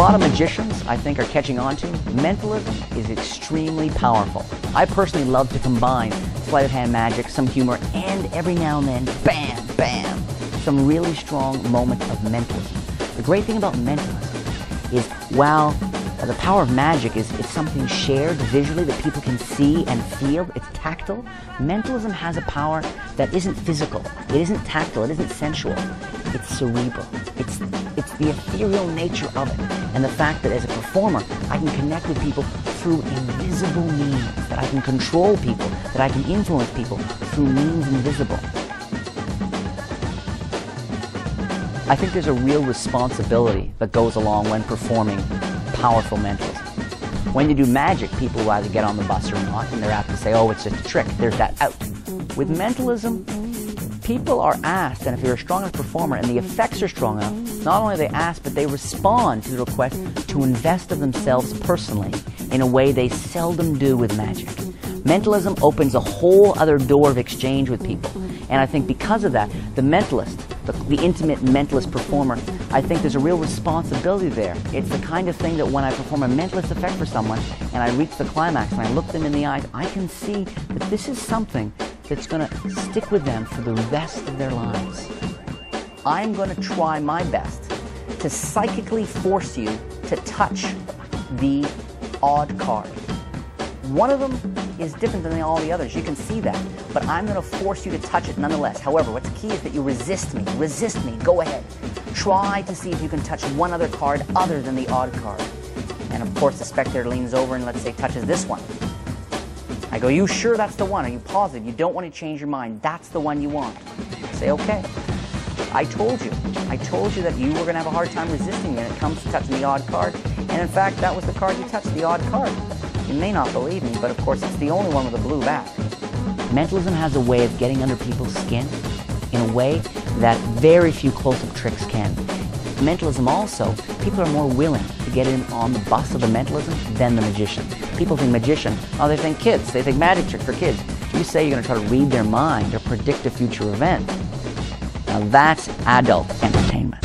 lot of magicians, I think, are catching on to, mentalism is extremely powerful. I personally love to combine sleight of hand magic, some humor, and every now and then, bam, bam, some really strong moments of mentalism. The great thing about mentalism is, while the power of magic is it's something shared visually that people can see and feel, it's tactile, mentalism has a power that isn't physical, it isn't tactile, it isn't sensual, it's cerebral. It's the ethereal nature of it, and the fact that as a performer, I can connect with people through invisible means, that I can control people, that I can influence people through means invisible. I think there's a real responsibility that goes along when performing powerful mentalism. When you do magic, people will either get on the bus or not, and they're apt to say, oh, it's just a trick, there's that out. With mentalism, people are asked, and if you're a strong enough performer and the effects are strong enough, not only are they asked, but they respond to the request to invest of themselves personally in a way they seldom do with magic. Mentalism opens a whole other door of exchange with people. And I think because of that, the mentalist, the intimate mentalist performer, I think there's a real responsibility there. It's the kind of thing that when I perform a mentalist effect for someone and I reach the climax and I look them in the eyes, I can see that this is something that's going to stick with them for the rest of their lives. I'm going to try my best to psychically force you to touch the odd card. One of them is different than all the others. You can see that. But I'm going to force you to touch it nonetheless. However, what's key is that you resist me. Resist me. Go ahead. Try to see if you can touch one other card other than the odd card. And of course, the spectator leans over and, let's say, touches this one. I go, you sure that's the one? Are you positive? You don't want to change your mind. That's the one you want. I say, okay. I told you. I told you that you were going to have a hard time resisting me when it comes to touching the odd card. And in fact, that was the card you touched, the odd card. You may not believe me, but of course it's the only one with a blue back. Mentalism has a way of getting under people's skin in a way that very few close-up tricks can. Mentalism also, people are more willing to get in on the bus of the mentalism than the magician. People think magician, oh, they think kids, they think magic trick for kids. You say you're going to try to read their mind or predict a future event. Now that's adult entertainment.